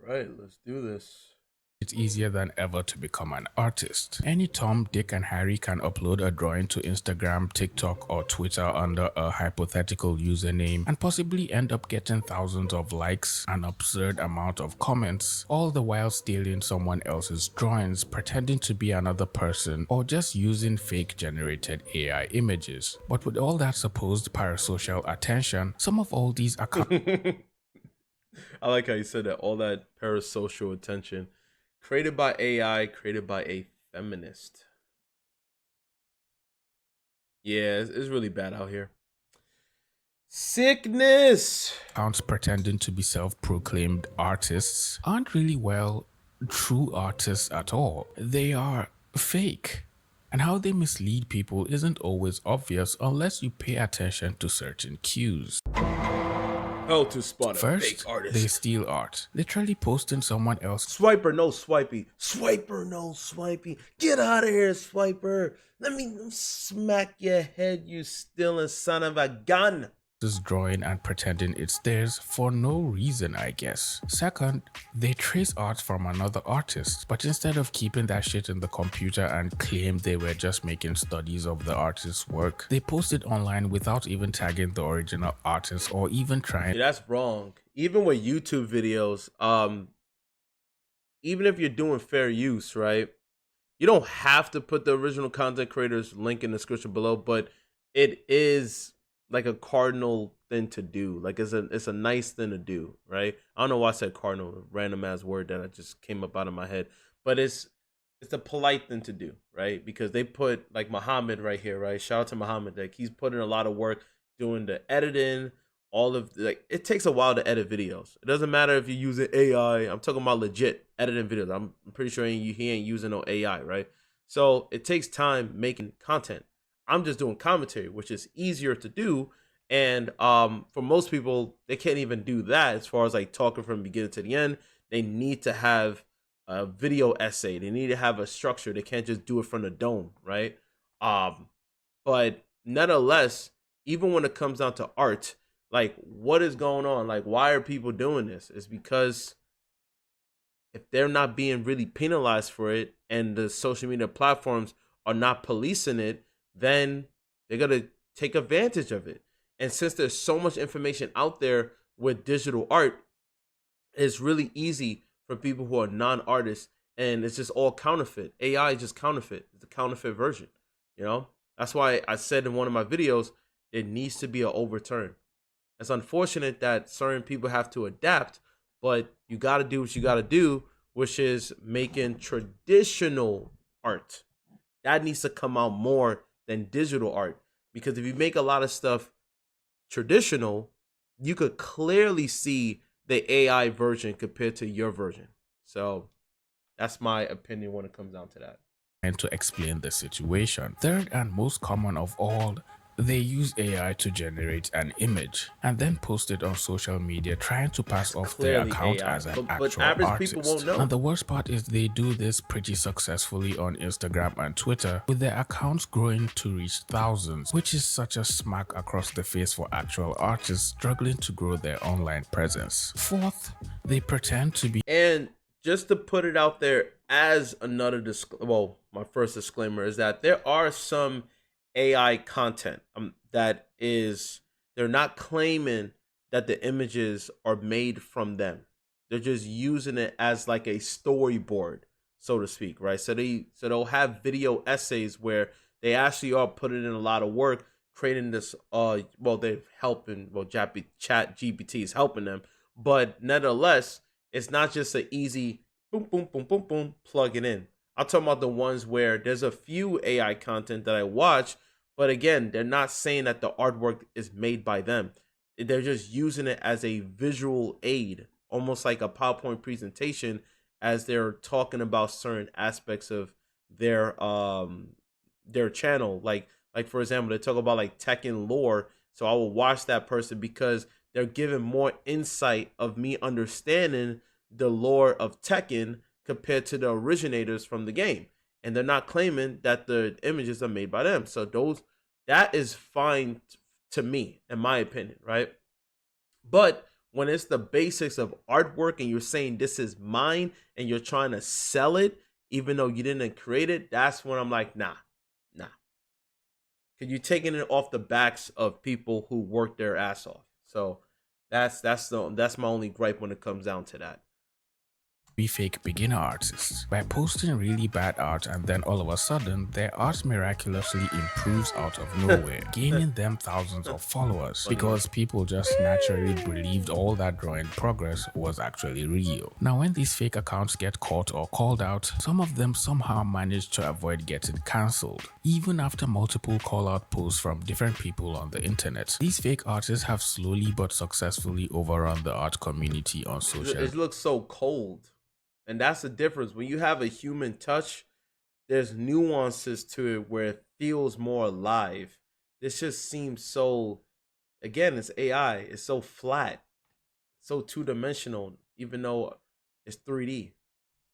Right, let's do this. It's easier than ever to become an artist. Any Tom, Dick, and Harry can upload a drawing to Instagram, TikTok, or Twitter under a hypothetical username and possibly end up getting thousands of likes, an absurd amount of comments, all the while stealing someone else's drawings, pretending to be another person, or just using fake generated AI images. But with all that supposed parasocial attention, some of all these accounts I like how you said that. All that parasocial attention created by AI, created by a feminist. Yeah, it's really bad out here. Sickness. pretending to be self-proclaimed artists aren't really, well, true artists at all. They are fake. And how they mislead people isn't always obvious unless you pay attention to certain cues. How to spot a fake First, they artist. steal art, literally posting someone else's Swiper, no swipey. Swiper, no swipey. Get out of here, Swiper. Let me smack your head, you stealing son of a gun. drawing and pretending it's theirs for no reason, I guess. Second, they trace art from another artist, but instead of keeping that shit in the computer and claim they were just making studies of the artist's work, they post it online without even tagging the original artist or even trying. Yeah, that's wrong. Even with YouTube videos, even if you're doing fair use, right? You don't have to put the original content creator's link in the description below, but it is like a cardinal thing to do. Like it's a nice thing to do, right? I don't know why I said cardinal, random ass word that I just came up out of my head, but it's a polite thing to do, right? Because they put like Muhammad right here, right? Shout out to Muhammad, like he's putting a lot of work doing the editing, all of like it takes a while to edit videos. It doesn't matter if you're using AI. I'm talking about legit editing videos. I'm pretty sure he ain't using no AI, right? So it takes time making content. I'm just doing commentary, which is easier to do. And for most people, they can't even do that as far as like talking from beginning to the end. They need to have a video essay. They need to have a structure. They can't just do it from the dome, right? But nonetheless, even when it comes down to art, like what is going on? Like why are people doing this? It's because if they're not being really penalized for it and the social media platforms are not policing it, then they're going to take advantage of it. And since there's so much information out there with digital art, it's really easy for people who are non-artists, and it's just all counterfeit. AI is just counterfeit. It's a counterfeit version, you know? That's why I said in one of my videos, it needs to be an overturn. It's unfortunate that certain people have to adapt, but you got to do what you got to do, which is making traditional art. That needs to come out more than digital art, because if you make a lot of stuff traditional, you could clearly see the AI version compared to your version. So that's my opinion when it comes down to that. And to explain the situation. Third, and most common of all, they use AI to generate an image and then post it on social media, trying to pass off their Clearly account AI, as an but actual average people won't artist. know. And the worst part is they do this pretty successfully on Instagram and Twitter, with their accounts growing to reach thousands, which is such a smack across the face for actual artists struggling to grow their online presence. Fourth, they pretend to be. And just to put it out there as another my first disclaimer is that there are some AI content that is, they're not claiming that the images are made from them. They're just using it as like a storyboard, so to speak, right? So they'll have video essays where they actually are putting in a lot of work creating this they're helping, chat GPT is helping them, but nevertheless it's not just an easy boom, boom, boom, boom, boom, plug it in. I'm talking about the ones where there's a few AI content that I watch, but again, they're not saying that the artwork is made by them. They're just using it as a visual aid, almost like a PowerPoint presentation, as they're talking about certain aspects of their channel. Like for example, they talk about like tech and lore. So I will watch that person because they're giving more insight of me understanding the lore of Tekken compared to the originators from the game. And they're not claiming that the images are made by them. So that is fine to me, in my opinion, right? But When it's the basics of artwork and you're saying this is mine and you're trying to sell it, even though you didn't create it, that's when I'm like, nah, nah. Because you're taking it off the backs of people who work their ass off. So that's my only gripe when it comes down to that. Be fake beginner artists by posting really bad art, and then all of a sudden their art miraculously improves out of nowhere, gaining them thousands of followers because people just naturally believed all that drawing progress was actually real. Now when these fake accounts get caught or called out, some of them somehow manage to avoid getting cancelled. Even after multiple call out posts from different people on the internet, these fake artists have slowly but successfully overrun the art community on social media. It looks so cold. And that's the difference. When you have a human touch, there's nuances to it where it feels more alive. This just seems so, again, it's AI. It's so flat, so two-dimensional, even though it's 3D.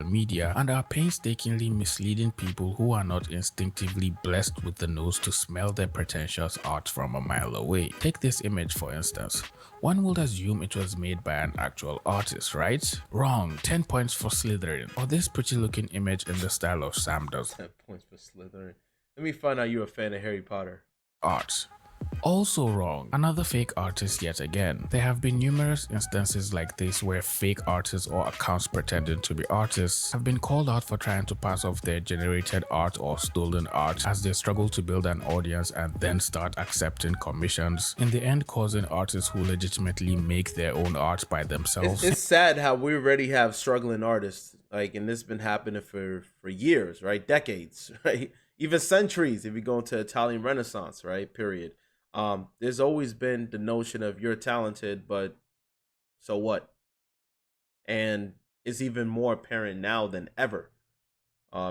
Media and are painstakingly misleading people who are not instinctively blessed with the nose to smell their pretentious art from a mile away. Take this image for instance. One would assume it was made by an actual artist, right? Wrong. 10 points for Slytherin. Or this pretty looking image in the style of Sam does. 10 points for Slytherin. Let me find out you're a fan of Harry Potter. Art. Also wrong. Another fake artist yet again. There have been numerous instances like this where fake artists or accounts pretending to be artists have been called out for trying to pass off their generated art or stolen art as they struggle to build an audience and then start accepting commissions, in the end causing artists who legitimately make their own art by themselves. It's sad how we already have struggling artists, like, and this has been happening for years, right? Decades, right? Even centuries if you go into Italian Renaissance, right? Period. There's always been the notion of you're talented, but so what? And it's even more apparent now than ever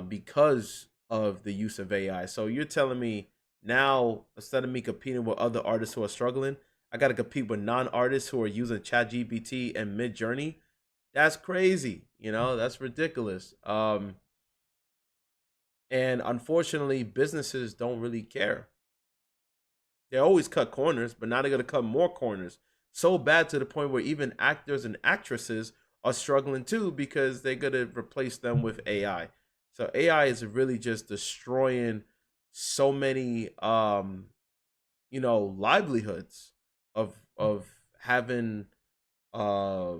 because of the use of AI. So you're telling me now, instead of me competing with other artists who are struggling, I got to compete with non-artists who are using ChatGPT and Mid-Journey? That's crazy. You know, that's ridiculous. And unfortunately, businesses don't really care. They always cut corners, but now they're going to cut more corners. So bad to the point where even actors and actresses are struggling too because they're going to replace them with AI. So AI is really just destroying so many, livelihoods of having a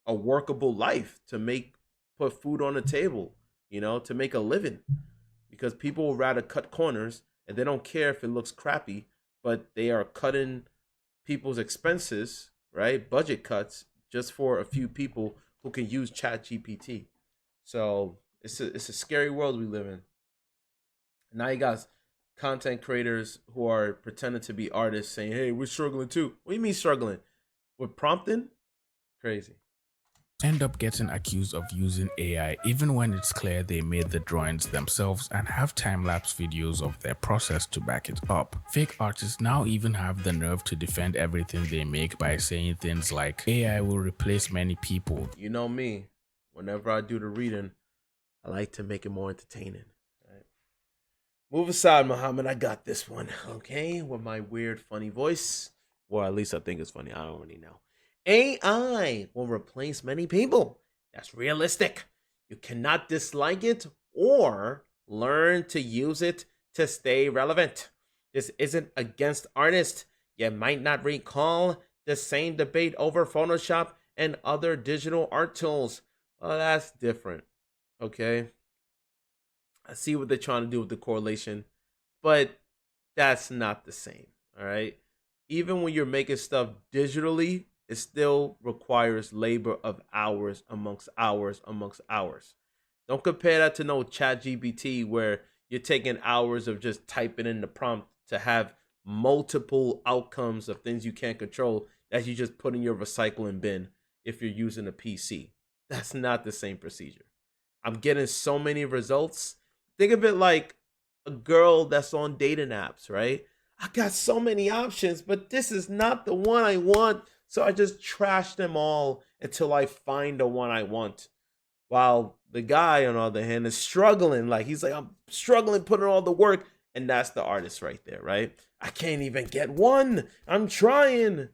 workable life to put food on the table, to make a living. Because people would rather cut corners and they don't care if it looks crappy, but they are cutting people's expenses, right? Budget cuts just for a few people who can use ChatGPT. So it's a scary world we live in. Now you got content creators who are pretending to be artists saying, hey, we're struggling too. What do you mean struggling? With prompting? Crazy. End up getting accused of using AI even when it's clear they made the drawings themselves and have time-lapse videos of their process to back it up. Fake artists now even have the nerve to defend everything they make by saying things like, AI will replace many people. You know me, whenever I do the reading, I like to make it more entertaining. Right? Move aside, Muhammad, I got this one, okay? With my weird, funny voice. Well, at least I think it's funny, I don't really know. AI will replace many people. That's realistic. You cannot dislike it or learn to use it to stay relevant. This isn't against artists. You might not recall the same debate over Photoshop and other digital art tools. Well, that's different. Okay. I see what they're trying to do with the correlation, but that's not the same. All right. Even when you're making stuff digitally, it still requires labor of hours amongst hours amongst hours. Don't compare that to no ChatGPT where you're taking hours of just typing in the prompt to have multiple outcomes of things you can't control that you just put in your recycling bin if you're using a PC. That's not the same procedure. I'm getting so many results. Think of it like a girl that's on dating apps, right? I got so many options, but this is not the one I want. So I just trash them all until I find the one I want. While the guy, on the other hand, is struggling. Like, he's like, I'm struggling putting all the work. And that's the artist right there, right? I can't even get one. I'm trying.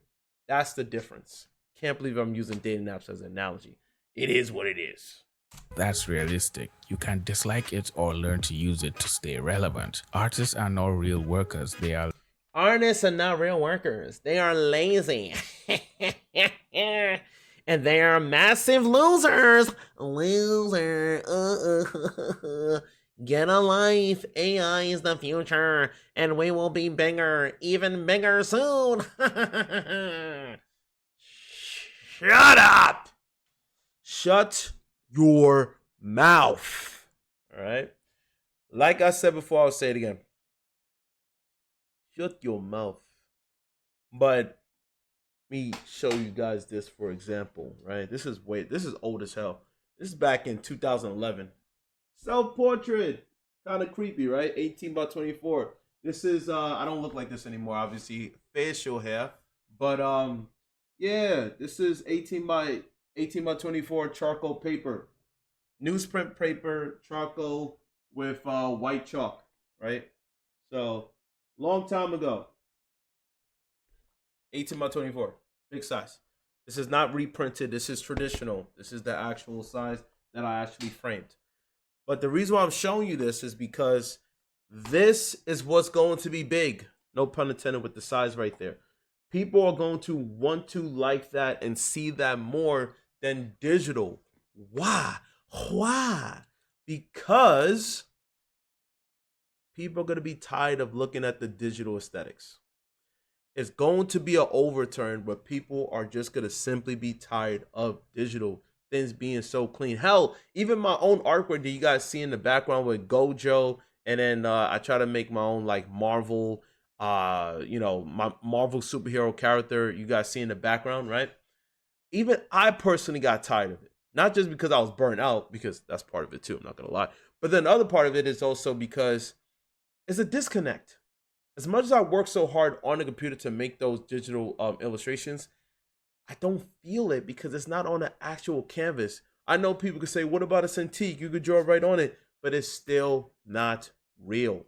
That's the difference. Can't believe I'm using dating apps as an analogy. It is what it is. That's realistic. You can dislike it or learn to use it to stay relevant. Artists are not real workers, they are Artists are not real workers. They are lazy. And they are massive losers. Loser. Get a life. AI is the future. And we will be bigger. Even bigger soon. Shut up. Shut your mouth. All right. Like I said before, I'll say it again. Shut your mouth. But me show you guys this for example, right? This is old as hell. This is back in 2011. Self-portrait. Kind of creepy, right? 18 by 24. This is I don't look like this anymore, obviously. Facial hair. But yeah, this is 18 by 24 charcoal paper. Newsprint paper, charcoal with white chalk, right? So long time ago. 18 by 24. Big size. This is not reprinted. This is traditional. This is the actual size that I actually framed. But the reason why I'm showing you this is because this is what's going to be big. No pun intended with the size right there. People are going to want to like that and see that more than digital. Why? Why? Because people are going to be tired of looking at the digital aesthetics. It's going to be an overturn where people are just going to simply be tired of digital things being so clean. Hell, even my own artwork that you guys see in the background with Gojo, and then I try to make my own like Marvel, my Marvel superhero character you guys see in the background, right? Even I personally got tired of it. Not just because I was burnt out, because that's part of it too, I'm not going to lie. But then the other part of it is also because it's a disconnect. As much as I work so hard on the computer to make those digital illustrations, I don't feel it because it's not on an actual canvas. I know people could say, what about a Cintiq? You could draw right on it, but it's still not real.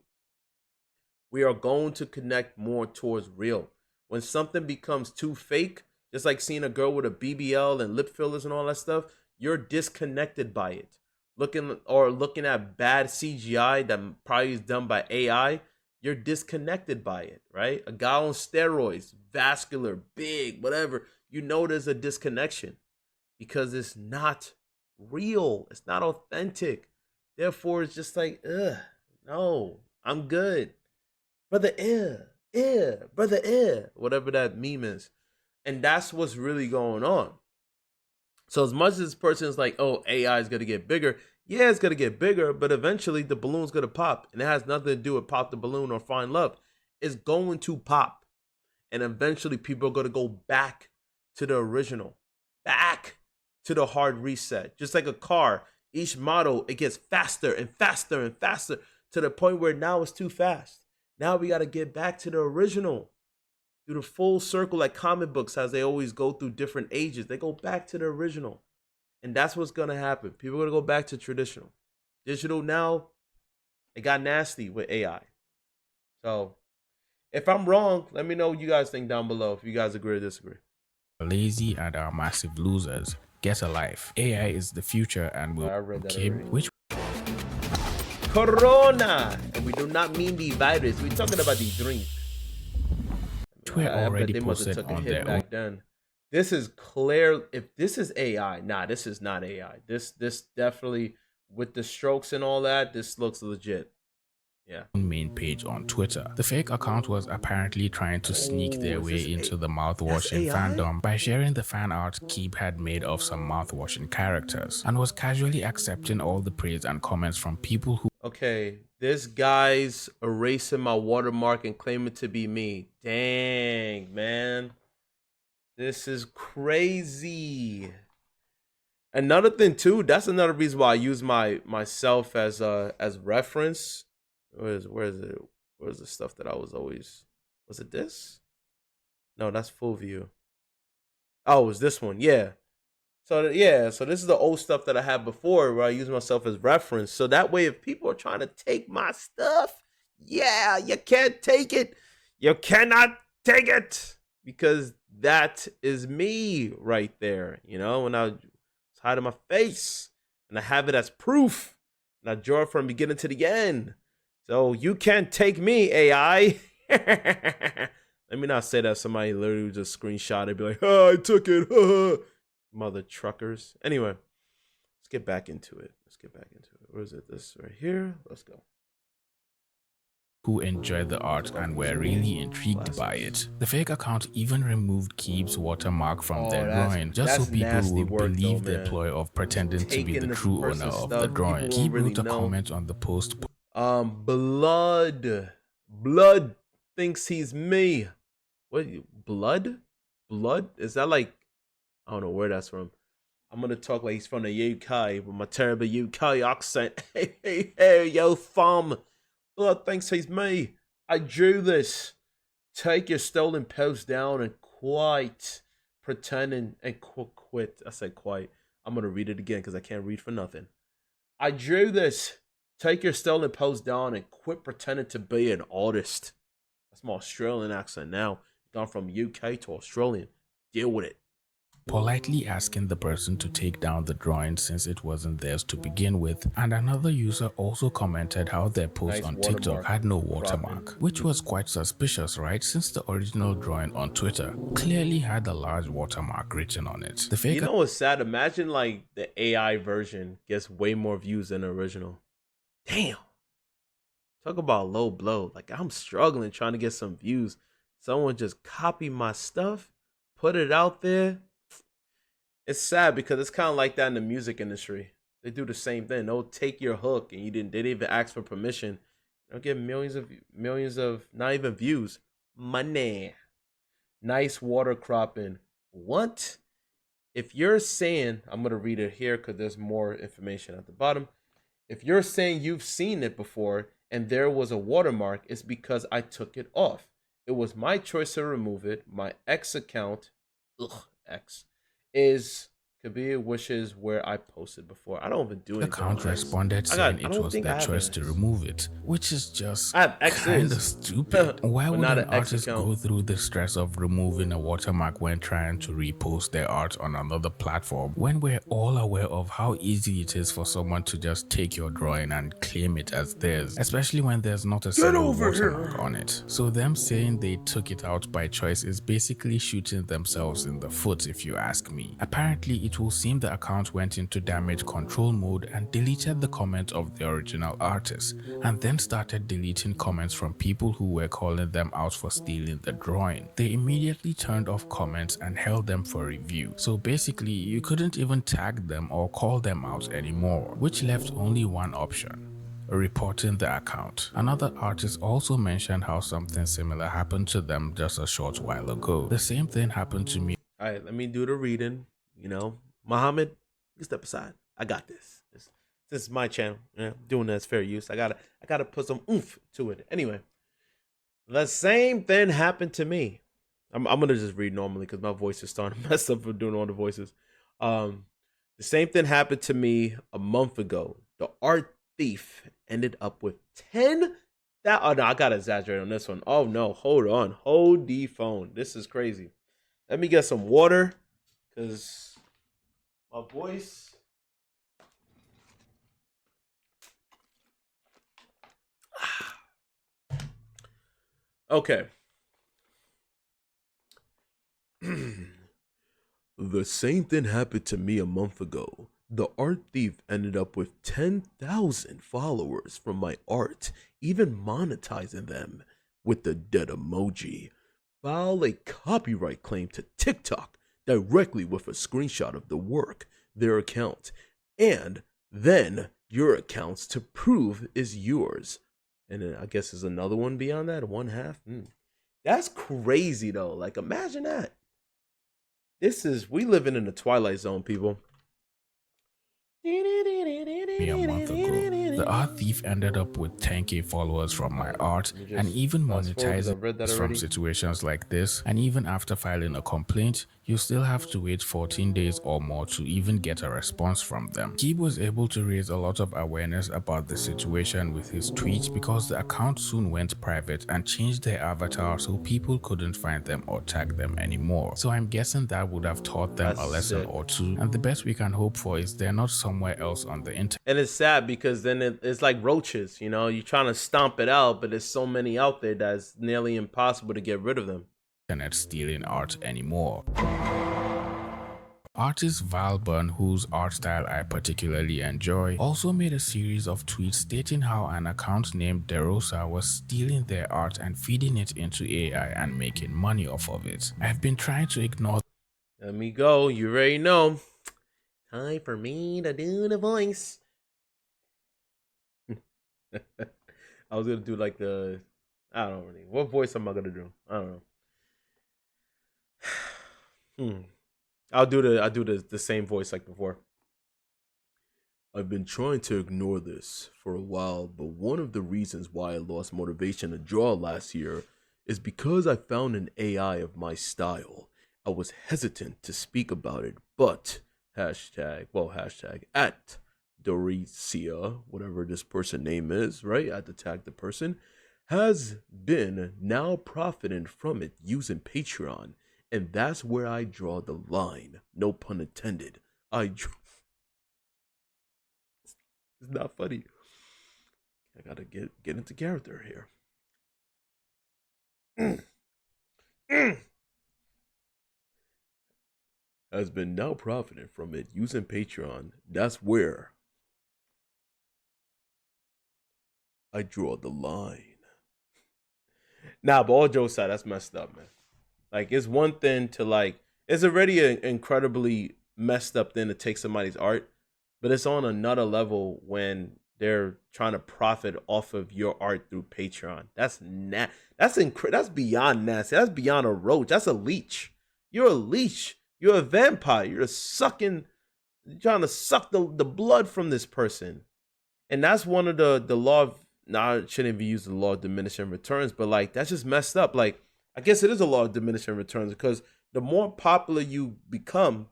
We are going to connect more towards real. When something becomes too fake, just like seeing a girl with a BBL and lip fillers and all that stuff, you're disconnected by it. Looking at bad CGI that probably is done by AI, you're disconnected by it, right? A guy on steroids, vascular, big, whatever, you know there's a disconnection because it's not real. It's not authentic. Therefore, it's just like, no, I'm good. Brother, brother, whatever that meme is. And that's what's really going on. So as much as this person is like, oh, AI is going to get bigger, yeah, it's going to get bigger, but eventually the balloon's going to pop. And it has nothing to do with pop the balloon or find love. It's going to pop. And eventually people are going to go back to the original, back to the hard reset. Just like a car, each model, it gets faster and faster and faster to the point where now it's too fast. Now we got to get back to the original. Do the full circle like comic books as they always go through different ages. They go back to the original. And that's what's going to happen. People are going to go back to traditional. Digital now, it got nasty with AI. So if I'm wrong, let me know what you guys think down below if you guys agree or disagree. lazy and are massive losers. Get a life. AI is the future and will which Corona. And we do not mean the virus. We're talking about the drink. were already posted on their own. Then. This is clear. If this is AI, nah, this is not AI. This definitely, with the strokes and all that, this looks legit. Yeah. Main page on Twitter. The fake account was apparently trying to sneak their way into the mouthwashing fandom by sharing the fan art Keeb had made of some mouthwashing characters and was casually accepting all the praise and comments from people who okay, this guy's erasing my watermark and claiming to be me. Dang, man. This is crazy. Another thing too, that's another reason why I use myself as reference. Where is it? Where's the stuff that I was always, was it this? No, that's full view. Oh, it was this one. Yeah. So this is the old stuff that I had before where I use myself as reference. So that way if people are trying to take my stuff, yeah, you can't take it. You cannot take it. because that is me right there. You know, when I was hiding my face and I have it as proof and I draw it from beginning to the end. So you can't take me, AI. Let me not say that somebody literally just screenshot it, be like, oh, I took it. Mother truckers. Anyway, let's get back into it. Where is it? This right here. Let's go. Who enjoyed the art and were really intrigued by it. The fake account even removed Keeb's watermark from their drawing just so people would believe their ploy of pretending to be the true owner of the drawing. Keeb wrote a comment on the post. Blood thinks he's me. What? Blood? Is that like, I don't know where that's from. I'm gonna talk like he's from the UK with my terrible UK accent. Hey, yo, fam. Blood thinks he's me. I drew this. Take your stolen post down and quit pretending and quit. I said quite. I'm gonna read it again because I can't read for nothing. I drew this. Take your stolen post down and quit pretending to be an artist. That's my Australian accent now. Gone from UK to Australian. Deal with it. Politely asking the person to take down the drawing since it wasn't theirs to begin with, and another user also commented how their post on TikTok had no watermark, which was quite suspicious, right, since the original drawing on Twitter clearly had a large watermark written on it. The fake, you know what's sad? Imagine like the AI version gets way more views than the original. Damn. Talk about low blow. Like, I'm struggling trying to get some views. Someone just copy my stuff, put it out there. It's sad because it's kind of like that in the music industry. They do the same thing. They'll take your hook and they didn't even ask for permission. They'll get millions of not even views. Money. Nice water cropping. What? If you're saying, I'm going to read it here because there's more information at the bottom. If you're saying you've seen it before and there was a watermark, it's because I took it off. It was my choice to remove it. My X account, X, is Kabir wishes where I posted before. I don't even do anything. The account responded saying it was their choice to remove it, which is just kind of stupid. Why would an artist go through the stress of removing a watermark when trying to repost their art on another platform, when we're all aware of how easy it is for someone to just take your drawing and claim it as theirs, especially when there's not a single watermark on it. So them saying they took it out by choice is basically shooting themselves in the foot, if you ask me. Apparently, it will seem the account went into damage control mode and deleted the comment of the original artist, and then started deleting comments from people who were calling them out for stealing the drawing. They immediately turned off comments and held them for review. So basically, you couldn't even tag them or call them out anymore, which left only one option: reporting the account. Another artist also mentioned how something similar happened to them just a short while ago. The same thing happened to me. All right, let me do the reading. You know, Muhammad, you step aside. I got this. This is my channel. Yeah, doing that as fair use. I gotta put some oomph to it. Anyway, the same thing happened to me. I'm gonna just read normally because my voice is starting to mess up from doing all the voices. The same thing happened to me a month ago. The art thief ended up with 10. Oh no, I gotta exaggerate on this one. Oh no, hold on, hold the phone. This is crazy. Let me get some water because my voice. Okay. The same thing happened to me a month ago. The art thief ended up with 10,000 followers from my art, even monetizing them with the dead emoji. File a copyright claim to TikTok directly with a screenshot of the work, their account, and then your accounts to prove is yours. And then I guess there's another one beyond that, 1/2. That's crazy though. Like, imagine that. We living in the Twilight Zone, people. A month ago, The art thief ended up with 10k followers from my art Let me and just even fast forward 'cause monetizing I've read that from already. situations like this. And even after filing a complaint, you still have to wait 14 days or more to even get a response from them. Keeb was able to raise a lot of awareness about the situation with his tweets because the account soon went private and changed their avatar so people couldn't find them or tag them anymore. So I'm guessing that would have taught them a lesson or two, and the best we can hope for is they're not somewhere else on the internet. And it's sad because then it's like roaches, you know, you're trying to stomp it out, but there's so many out there that's nearly impossible to get rid of them. Stealing art anymore. Artist Val Burn, whose art style I particularly enjoy, also made a series of tweets stating how an account named DeRosa was stealing their art and feeding it into AI and making money off of it. I've been trying to ignore. Let me go. You already know. Time for me to do the voice. I was gonna do like the, I don't know, what voice am I gonna do? I don't know. I'll do the same voice like before. I've been trying to ignore this for a while, but one of the reasons why I lost motivation to draw last year is because I found an AI of my style. I was hesitant to speak about it, but hashtag at Doricia, whatever this person name is, right? I had to tag the person, has been now profiting from it using Patreon. And that's where I draw the line. No pun intended. It's not funny. I gotta get into character here. Has been now profiting from it using Patreon. That's where I draw the line. Nah, but all jokes aside, that's messed up, man. Like, it's one thing to like, it's already an incredibly messed up thing to take somebody's art, but it's on another level when they're trying to profit off of your art through Patreon. That's that's beyond nasty. That's beyond a roach. That's a leech. You're a leech. You're a vampire. You're trying to suck the blood from this person. And that's one of the law of, now I shouldn't even use the law of diminishing returns, but like, that's just messed up. Like, I guess it is a law of diminishing returns because the more popular you become,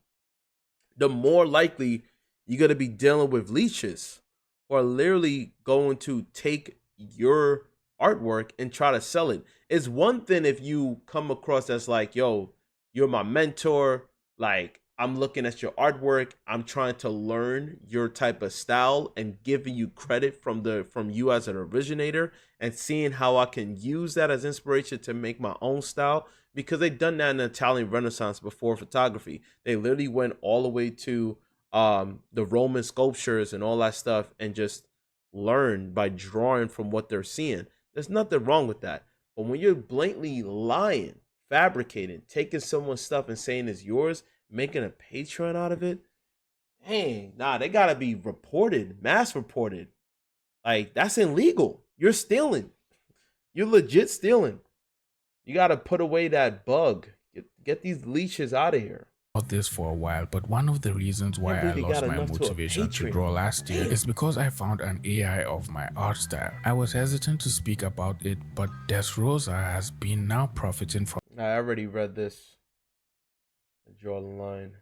the more likely you're going to be dealing with leeches who are literally going to take your artwork and try to sell it. It's one thing if you come across as like, yo, you're my mentor, like, I'm looking at your artwork, I'm trying to learn your type of style and giving you credit from you as an originator and seeing how I can use that as inspiration to make my own style, because they've done that in the Italian Renaissance before photography. They literally went all the way to the Roman sculptures and all that stuff and just learn by drawing from what they're seeing. There's nothing wrong with that. But when you're blatantly lying, fabricating, taking someone's stuff and saying it's yours, making a Patreon out of it, dang, nah, they gotta be reported, mass reported. Like, that's illegal. You're stealing. You're legit stealing. You gotta put away that bug. Get these leashes out of here. This for a while, but one of the reasons why I lost my motivation to draw last year is because I found an AI of my art style. I was hesitant to speak about it, but DeRosa has been now profiting from. I already read this. I draw the line.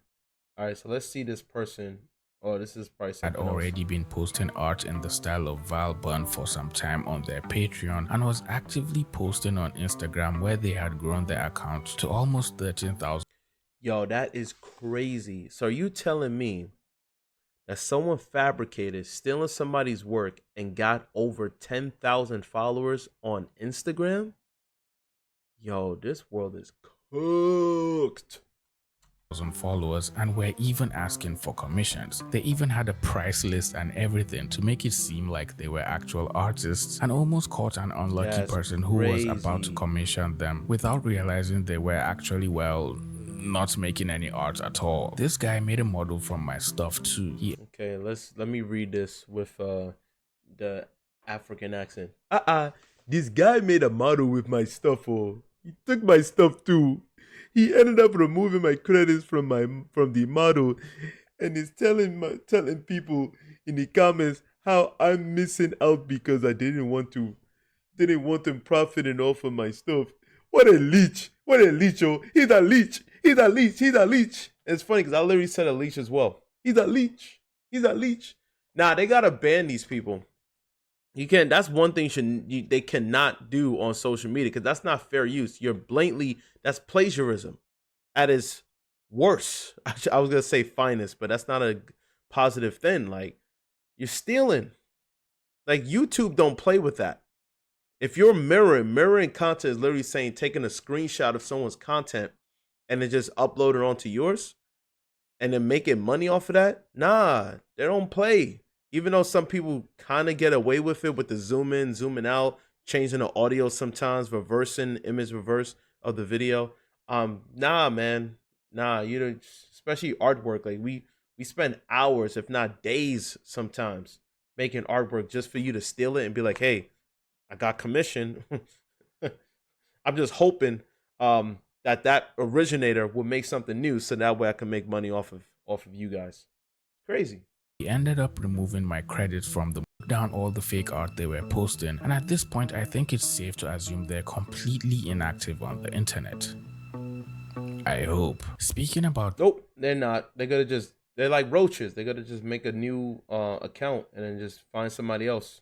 All right, so let's see this person. Oh, this is probably something had already been posting art in the style of Val Burn for some time on their Patreon and was actively posting on Instagram, where they had grown their account to almost 13,000. Yo, that is crazy. So are you telling me that someone fabricated stealing somebody's work and got over 10,000 followers on Instagram? Yo, this world is cooked. Followers and were even asking for commissions. They even had a price list and everything to make it seem like they were actual artists, and almost caught an unlucky person who was about to commission them without realizing they were actually, well, not making any art at all. This guy made a model from my stuff too. Okay, let me read this with the African accent. This guy made a model with my stuff. Oh, he took my stuff too. He ended up removing my credits from the model, and is telling people in the comments how I'm missing out because I didn't want them profiting off of my stuff. What a leech. What a leech, oh. He's a leech. He's a leech. He's a leech. And it's funny because I literally said a leech as well. He's a leech. He's a leech. Nah, they gotta ban these people. You can't. That's one thing they cannot do on social media because that's not fair use. You're blatantly, that's plagiarism at its worst. I was gonna say finest, but that's not a positive thing. Like, you're stealing. Like, YouTube don't play with that. If you're mirroring content is literally saying taking a screenshot of someone's content and then just upload it onto yours and then making money off of that. Nah, they don't play. Even though some people kind of get away with it with the zoom in, zooming out, changing the audio sometimes, reversing image reverse of the video. Nah, man. Nah, you know, especially artwork. Like we spend hours, if not days sometimes, making artwork just for you to steal it and be like, hey, I got commission. I'm just hoping that originator will make something new so that way I can make money off of you guys. Crazy. He ended up removing my credits from them, down all the fake art they were posting, and at this point I think it's safe to assume they're completely inactive on the internet. I hope. Speaking about... Nope, they're not. They're like roaches. They're gonna just make a new account and then just find somebody else.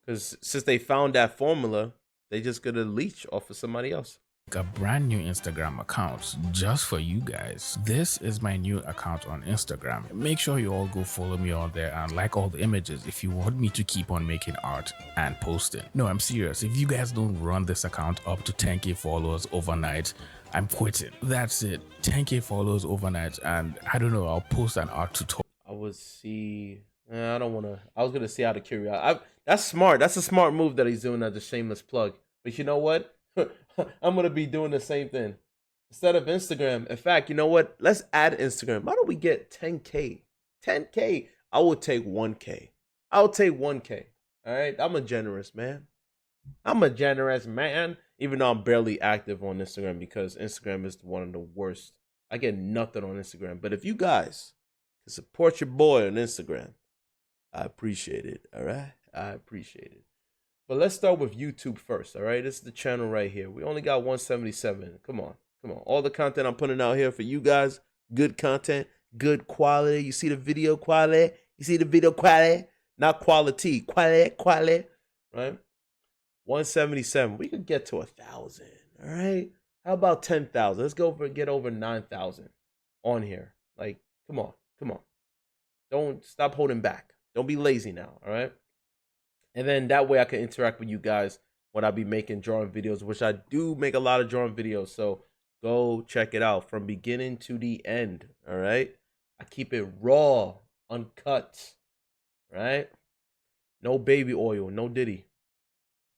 Because since they found that formula, they just gonna leech off of somebody else. A brand new Instagram account just for you guys. This is my new account on Instagram. Make sure you all go follow me on there and like all the images if you want me to keep on making art and posting. No, I'm serious. If you guys don't run this account up to 10k followers overnight, I'm quitting. That's it. 10k followers overnight, and I don't know, I'll post an art tutorial. I was gonna see out of curiosity. That's smart. That's a smart move that he's doing as a shameless plug. But you know what? I'm gonna be doing the same thing instead of Instagram. In fact, you know what? Let's add Instagram. Why don't we get 10k? 10k. I will take 1k. I'll take 1k. All right. I'm a generous man. Even though I'm barely active on Instagram because Instagram is one of the worst. I get nothing on Instagram. But if you guys can support your boy on Instagram, I appreciate it. All right. I appreciate it. But let's start with YouTube first, all right? This is the channel right here. We only got 177. Come on. All the content I'm putting out here for you guys, good content, good quality. You see the video quality? Not quality, quality, right? 177. We could get to 1,000, all right? How about 10,000? Let's get over 9,000 on here. Like, come on. Don't stop holding back. Don't be lazy now, all right? And then that way I can interact with you guys when I be making drawing videos, which I do make a lot of drawing videos. So go check it out from beginning to the end. All right. I keep it raw, uncut. Right. No baby oil, no Diddy.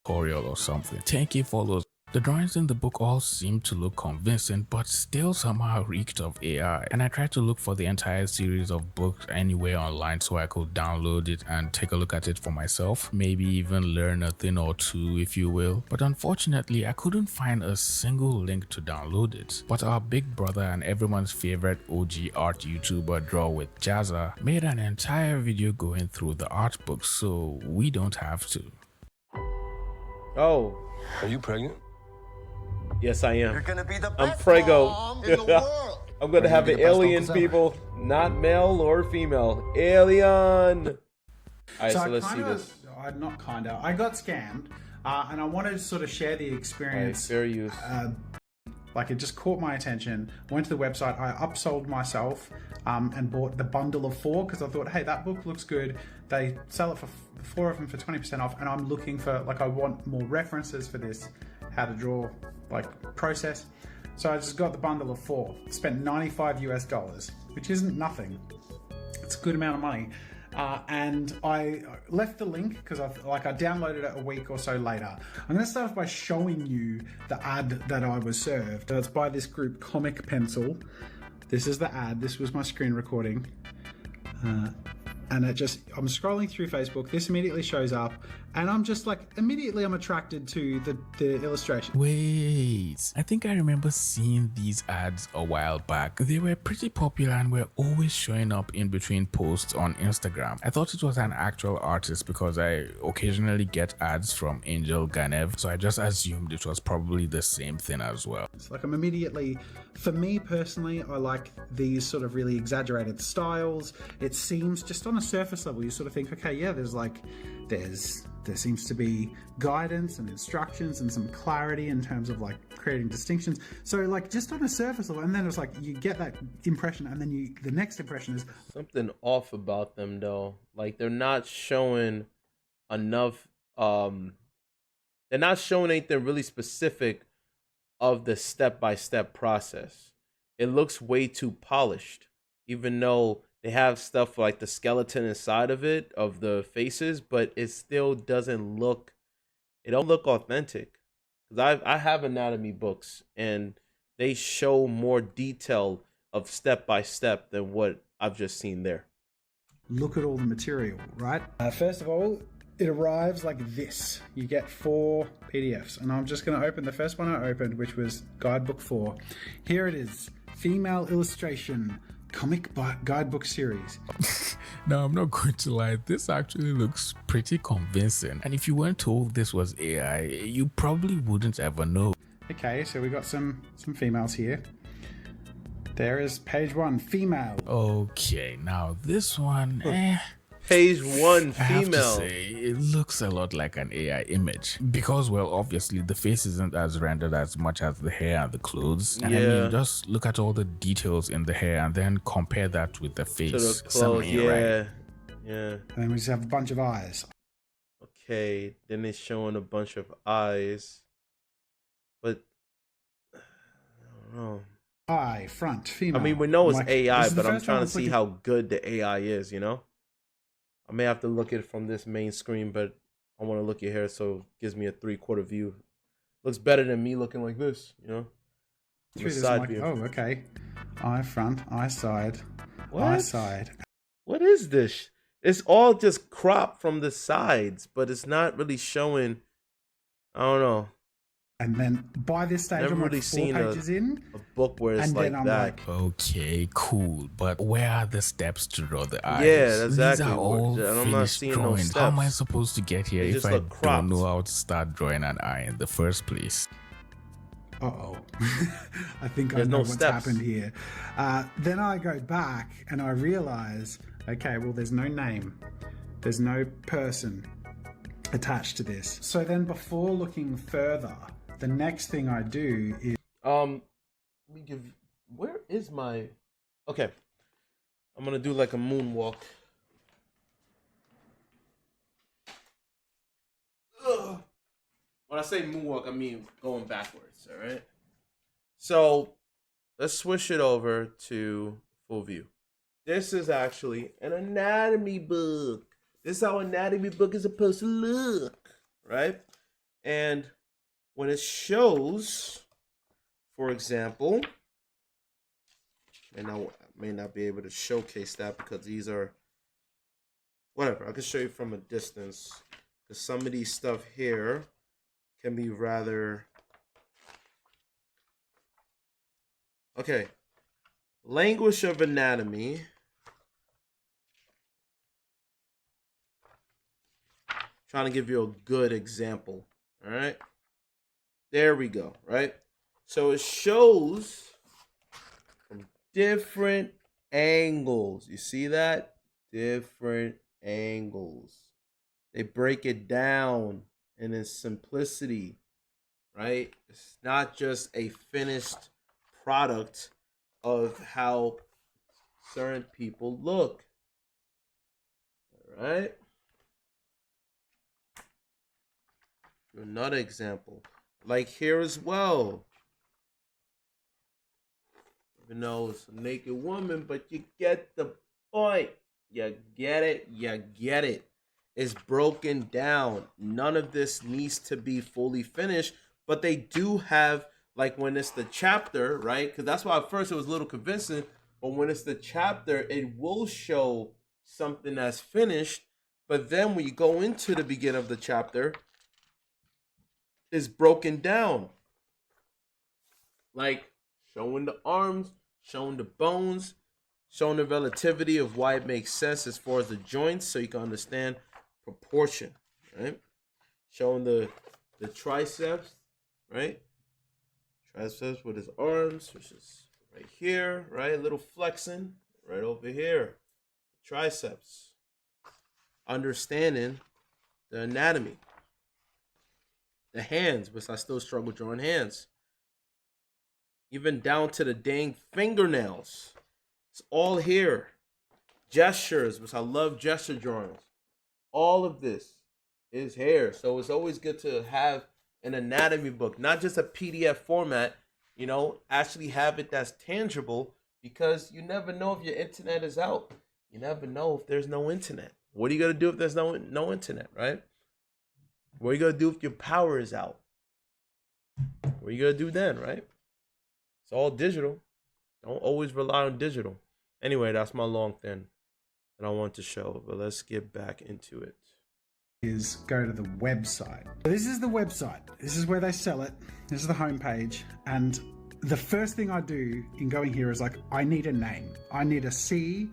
Tutorial or something. 10k followers. The drawings in the book all seemed to look convincing, but still somehow reeked of AI. And I tried to look for the entire series of books anywhere online so I could download it and take a look at it for myself. Maybe even learn a thing or two, if you will. But unfortunately, I couldn't find a single link to download it. But our big brother and everyone's favorite OG art YouTuber Draw with Jazza made an entire video going through the art book, so we don't have to. Oh. Are you pregnant? Yes, I am. You're gonna be the best I'm prego. mom in the world. I'm gonna have an alien, people, not male or female. Alien. All right, so let's see this. I got scammed, and I wanted to sort of share the experience. Fair use. Like, it just caught my attention. I went to the website, I upsold myself, and bought the bundle of 4 because I thought, hey, that book looks good. They sell it for 4 of them for 20% off, and I'm looking for, like, I want more references for this, how to draw, like, process. So I just got the bundle of 4, spent $95 US, which isn't nothing. It's a good amount of money. And I left the link because I downloaded it a week or so later. I'm going to start off by showing you the ad that I was served. It's by this group, Comic Pencil. This is the ad. This was my screen recording. and I'm scrolling through Facebook, this immediately shows up, and I'm just like, immediately I'm attracted to the illustration. Wait, I think I remember seeing these ads a while back. They were pretty popular and were always showing up in between posts on Instagram. I thought it was an actual artist because I occasionally get ads from Angel Ganev, so I just assumed it was probably the same thing as well. It's like I'm immediately, for me personally, I like these sort of really exaggerated styles. It seems just on a surface level, you sort of think, okay, yeah, there seems to be guidance and instructions and some clarity in terms of like creating distinctions. So like just on a surface level, and then it's like you get that impression, and then the next impression is something off about them though. Like they're not showing enough. They're not showing anything really specific of the step-by-step process. It looks way too polished, even though they have stuff like the skeleton inside of it, of the faces, but it still doesn't look, it don't look authentic. Because I have anatomy books, and they show more detail of step-by-step than what I've just seen there. Look at all the material, right? First of all, it arrives like this. You get 4 PDFs, and I'm just going to open the first one I opened, which was Guidebook 4. Here it is, Female Illustration Comic Guidebook Series. Now, I'm not going to lie, this actually looks pretty convincing. And if you weren't told this was AI, you probably wouldn't ever know. Okay, so we got some females here. There is page 1, female. Okay, now this one, Page 1, female. I have to say, it looks a lot like an AI image. Because, well, obviously, the face isn't as rendered as much as the hair and the clothes. And I mean, just look at all the details in the hair and then compare that with the face. To the clothes, yeah. Right? Yeah. And then we just have a bunch of eyes. Okay, then it's showing a bunch of eyes. But, I don't know. Eye, front, female. I mean, we know it's AI, but I'm trying to see how good the AI is, you know? I may have to look at it from this main screen, but I want to look at here so it gives me a 3/4 view. Looks better than me looking like this, you know? Side view. Oh, okay. Eye front, eye side, eye side. What is this? It's all just cropped from the sides, but it's not really showing. I don't know. And then by this stage, I'm like 4 pages in. A book where it's like that. Okay, cool. But where are the steps to draw the eyes? Yeah, exactly. These are all I'm not seeing no steps. How am I supposed to get here if I cropped. don't know how to start drawing an eye in the first place? Uh-oh. I think I know what's happened here. Then I go back and I realize, okay, well, there's no name. There's no person attached to this. So then before looking further, the next thing I do is let me give, where is my, okay, I'm gonna do like a moonwalk. Ugh. When I say moonwalk, I mean going backwards. All right, so let's switch it over to full view. This is actually an anatomy book. This is how anatomy book is supposed to look, right? And when it shows, for example, and I may not be able to showcase that because these are, whatever, I can show you from a distance, because some of these stuff here can be rather, okay, language of anatomy. Trying to give you a good example, all right? There we go, right? So it shows from different angles. You see that? Different angles. They break it down in its simplicity, right? It's not just a finished product of how certain people look, all right? Another example. Like here as well. Even though it's a naked woman, but you get the point. You get it. You get it. It's broken down. None of this needs to be fully finished, but they do have, like when it's the chapter, right? Because that's why at first it was a little convincing, but when it's the chapter, it will show something that's finished, but then when you go into the beginning of the chapter, it's broken down. Like showing the arms, showing the bones, showing the relativity of why it makes sense as far as the joints, so you can understand proportion, right? Showing the triceps, right? Triceps with his arms, which is right here, right? A little flexing right over here. Triceps. Understanding the anatomy. The hands, which I still struggle drawing hands. Even down to the dang fingernails. It's all here. Gestures, which I love gesture drawings. All of this is here. So it's always good to have an anatomy book, not just a PDF format, you know, actually have it that's tangible, because you never know if your internet is out. You never know if there's no internet. What are you going to do if there's no internet, right? What are you going to do if your power is out? What are you going to do then, right? It's all digital. Don't always rely on digital. Anyway, that's my long thing that I want to show, but let's get back into it. Is go to the website. So this is the website. This is where they sell it. This is the homepage. And the first thing I do in going here is like, I need a name. I need to see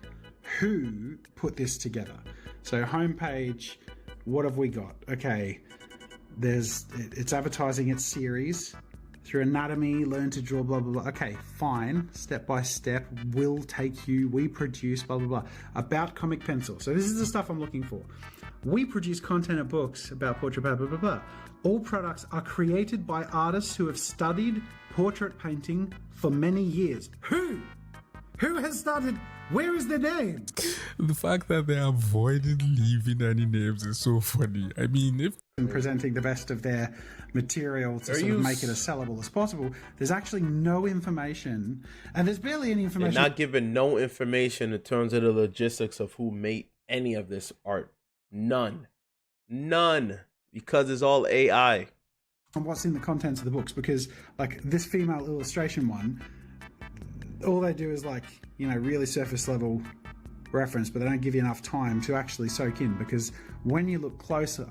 who put this together. So homepage, what have we got? Okay, it's advertising its series through anatomy, learn to draw, blah, blah, blah. Okay, fine. Step by step, will take you, we produce, blah, blah, blah. About comic pencil. So this is the stuff I'm looking for. We produce content and books about portrait, blah, blah, blah, blah. All products are created by artists who have studied portrait painting for many years. Who? Who has started? Where is the name? The fact that they avoided leaving any names is so funny. I mean, if presenting the best of their material to sort of make it as sellable as possible, there's actually no information, and there's barely any information. They're not giving no information in terms of the logistics of who made any of this art. None, because it's all AI. And what's in the contents of the books, because like this female illustration one, all they do is like, you know, really surface level reference, but they don't give you enough time to actually soak in, because when you look closer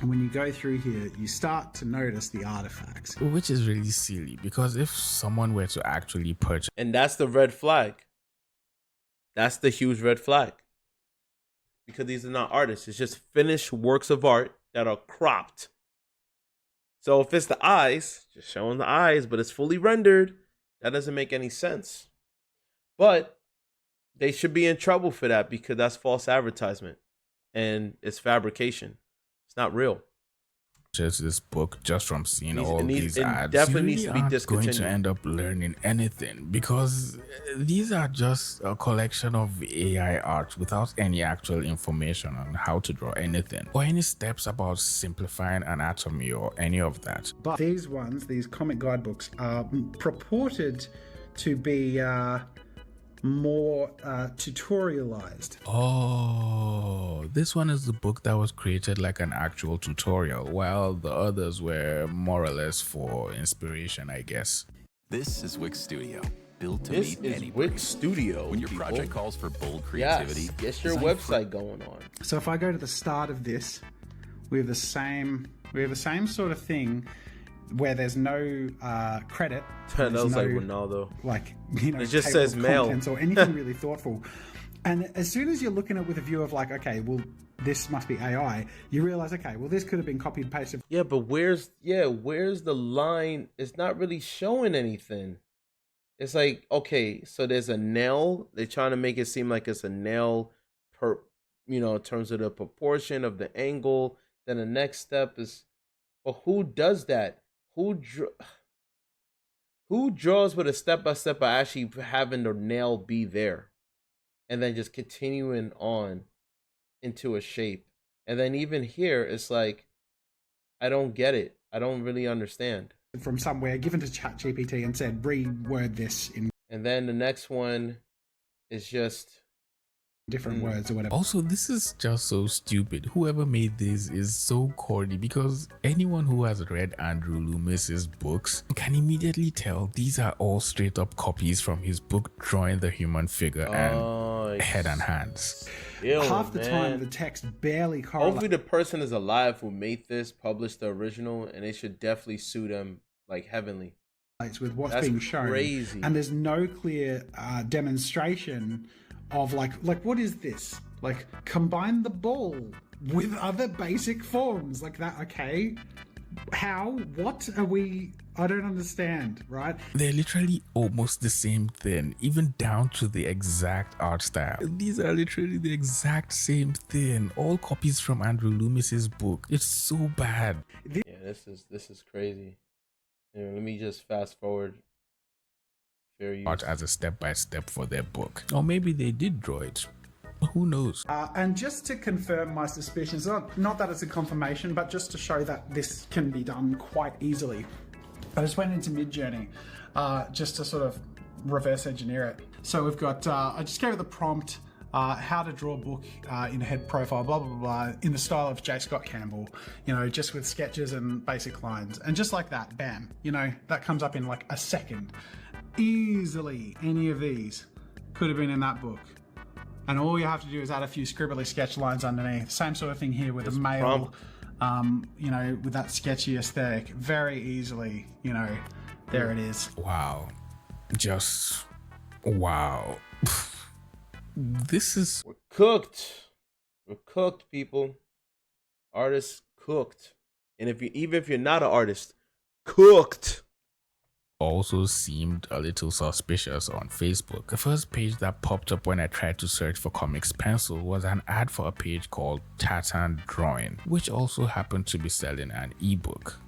and when you go through here, you start to notice the artifacts. Which is really silly, because if someone were to actually purchase... And that's the red flag. That's the huge red flag. Because these are not artists. It's just finished works of art that are cropped. So if it's the eyes, just showing the eyes, but it's fully rendered, that doesn't make any sense. But they should be in trouble for that, because that's false advertisement and it's fabrication. It's not real. Just this book, just from seeing all these ads, definitely you really needs to be aren't discontinued. going to end up learning anything, because these are just a collection of AI art without any actual information on how to draw anything or any steps about simplifying anatomy or any of that. But these ones, these comic guidebooks, are purported to be more tutorialized. Oh, this one is the book that was created like an actual tutorial, while the others were more or less for inspiration, I guess. This is Wix Studio, built to This meet is anybody. Wix Studio. When your people. project calls for bold creativity, Yes, get your design website going on. So if I go to the start of this, we have the same sort of thing where there's no credit. That There's was no, like Ronaldo. like, you know, It just table says of mail. contents or anything really thoughtful. And as soon as you're looking at it with a view of like, okay, well, this must be AI, you realize, okay, well, this could have been copied and pasted. Yeah, but where's the line? It's not really showing anything. It's like, okay, so there's a nail. They're trying to make it seem like it's a nail per, you know, in terms of the proportion of the angle. Then the next step is, well, who does that? Who draws with a step-by-step by actually having the nail be there and then just continuing on into a shape? And then even here, it's like, I don't get it. I don't really understand. From somewhere, given to ChatGPT and said, reword this in And then the next one is just different words or whatever. Also, this is just so stupid. Whoever made this is so corny, because anyone who has read Andrew Loomis's books can immediately tell these are all straight up copies from his book drawing the human figure and head and hands. Half the time the text barely correlates. Hopefully the person is alive who made this, published the original, and they should definitely sue them like heavenly. With what's That's being shown. crazy. And there's no clear demonstration of like what is this? Like, combine the ball with other basic forms like that. Okay, how? What are we? I don't understand. Right? They're literally almost the same thing, even down to the exact art style. These are literally the exact same thing, all copies from Andrew Loomis's book. It's so bad. Yeah, this is crazy. Yeah, let me just fast forward. Fair use. Art as a step-by-step for their book. Or maybe they did draw it. Who knows? And just to confirm my suspicions, not that it's a confirmation, but just to show that this can be done quite easily, I just went into Midjourney just to sort of reverse engineer it. So we've got, I just gave it the prompt, how to draw a book in a head profile, blah, blah, blah, blah, in the style of J. Scott Campbell, you know, just with sketches and basic lines. And just like that, bam, you know, that comes up in like a second. Easily, any of these could have been in that book. And all you have to do is add a few scribbly sketch lines underneath. Same sort of thing here with a male, you know, with that sketchy aesthetic. Very easily, you know, there it is. Wow. Just wow. This is... We're cooked. We're cooked, people. Artists cooked. And even if you're not an artist, cooked. Also seemed a little suspicious on Facebook. The first page that popped up when I tried to search for Comics Pencil was an ad for a page called Tartan Drawing, which also happened to be selling an ebook.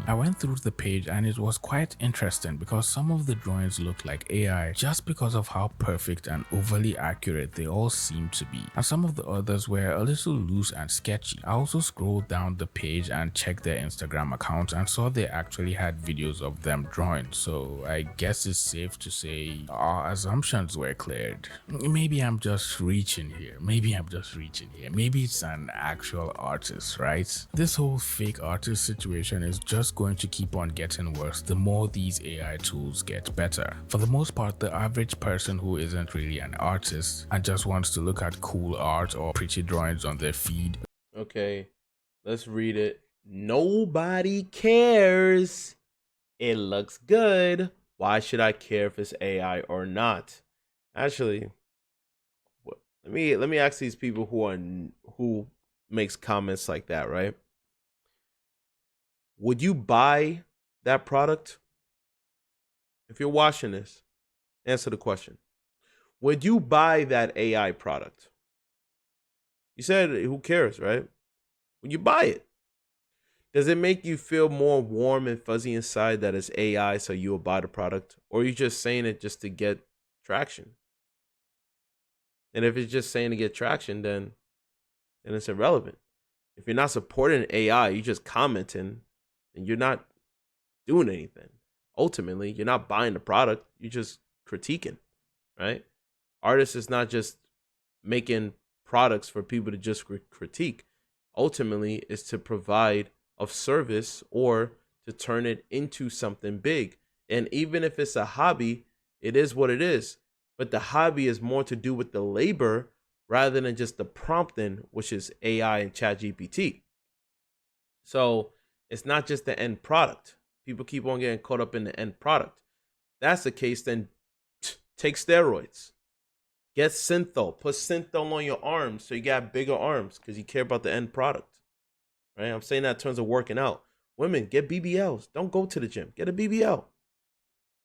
I went through the page and it was quite interesting because some of the drawings looked like AI just because of how perfect and overly accurate they all seemed to be, and some of the others were a little loose and sketchy. I also scrolled down the page and checked their Instagram account and saw they actually had videos of them drawing, so I guess it's safe to say our assumptions were cleared. Maybe I'm just reaching here, maybe it's an actual artist, right? This whole fake artist situation is just going to keep on getting worse the more these AI tools get better. For the most part, the average person who isn't really an artist and just wants to look at cool art or pretty drawings on their feed. Okay, let's read it. Nobody cares. It looks good. Why should I care if it's AI or not? Actually, let me ask these people who makes comments like that, right? Would you buy that product? If you're watching this, answer the question. Would you buy that AI product? You said, who cares, right? Would you buy it? Does it make you feel more warm and fuzzy inside that it's AI, so you will buy the product? Or are you just saying it just to get traction? And if it's just saying to get traction, then it's irrelevant. If you're not supporting AI, you're just commenting, and you're not doing anything. Ultimately, you're not buying the product. You're just critiquing, right? Artists is not just making products for people to just critique. Ultimately, is to provide a service or to turn it into something big. And even if it's a hobby, it is what it is. But the hobby is more to do with the labor rather than just the prompting, which is AI and ChatGPT. So it's not just the end product. People keep on getting caught up in the end product. If that's the case, then take steroids. Get synthol. Put synthol on your arms so you got bigger arms because you care about the end product. Right? I'm saying that in terms of working out. Women, get BBLs. Don't go to the gym. Get a BBL.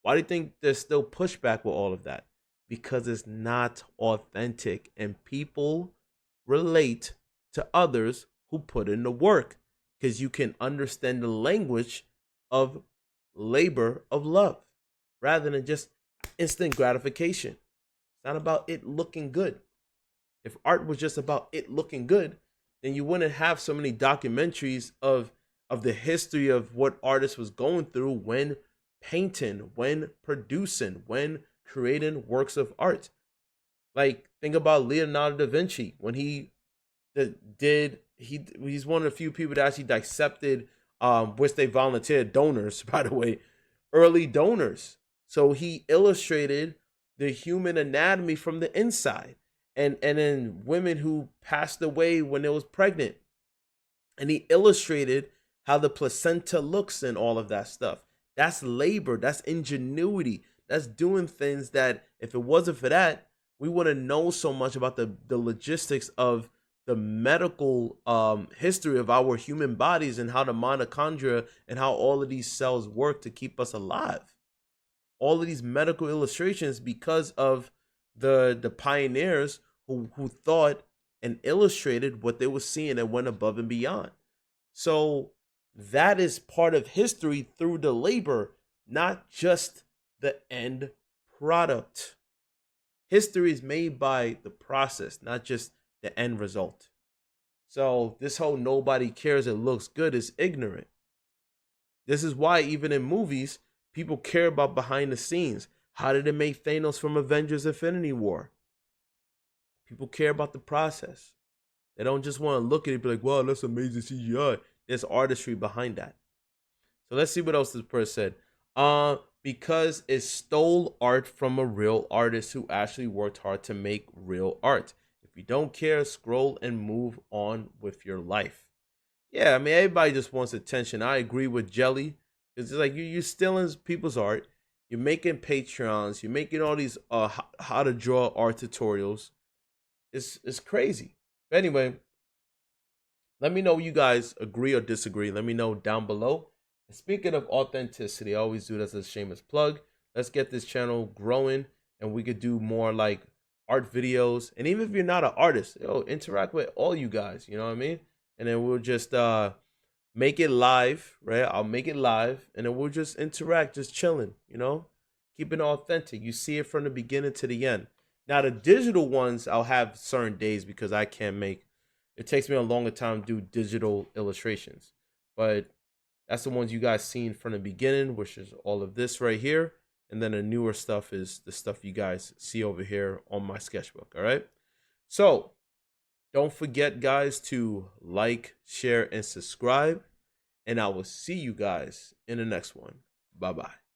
Why do you think there's still pushback with all of that? Because it's not authentic and people relate to others who put in the work. Because you can understand the language of labor of love rather than just instant gratification. It's not about it looking good. If art was just about it looking good, then you wouldn't have so many documentaries of the history of what artists was going through when painting, when producing, when creating works of art. Like, think about Leonardo da Vinci when he's one of the few people that actually dissected, which they volunteered donors, by the way, early donors. So he illustrated the human anatomy from the inside, and then women who passed away when they was pregnant, and he illustrated how the placenta looks and all of that stuff. That's labor, that's ingenuity, that's doing things that if it wasn't for that, we wouldn't know so much about the logistics of the medical history of our human bodies and how the mitochondria and how all of these cells work to keep us alive. All of these medical illustrations because of the pioneers who thought and illustrated what they were seeing and went above and beyond. So that is part of history through the labor, not just the end product. History is made by the process, not just the end result. So this whole nobody cares, it looks good is ignorant. This is why even in movies, people care about behind the scenes. How did it make Thanos from Avengers Infinity War? People care about the process. They don't just want to look at it and be like, wow, that's amazing CGI. There's artistry behind that. So let's see what else this person said. Because it stole art from a real artist who actually worked hard to make real art. If you don't care, scroll and move on with your life. Yeah, I mean, everybody just wants attention. I agree with Jelly. It's like you're stealing people's art. You're making Patreons. You're making all these how to draw art tutorials. It's crazy. But anyway, let me know you guys agree or disagree. Let me know down below. And speaking of authenticity, I always do this as a shameless plug. Let's get this channel growing, and we could do more like art videos. And even if you're not an artist, interact with all you guys. You know what I mean? And then we'll just make it live, right? I'll make it live, and then we'll just interact, just chilling. You know, keep it authentic. You see it from the beginning to the end. Now the digital ones, I'll have certain days because I can't make. It takes me a longer time to do digital illustrations, but that's the ones you guys seen from the beginning, which is all of this right here. And then the newer stuff is the stuff you guys see over here on my sketchbook. All right. So don't forget, guys, to like, share, and subscribe. And I will see you guys in the next one. Bye-bye.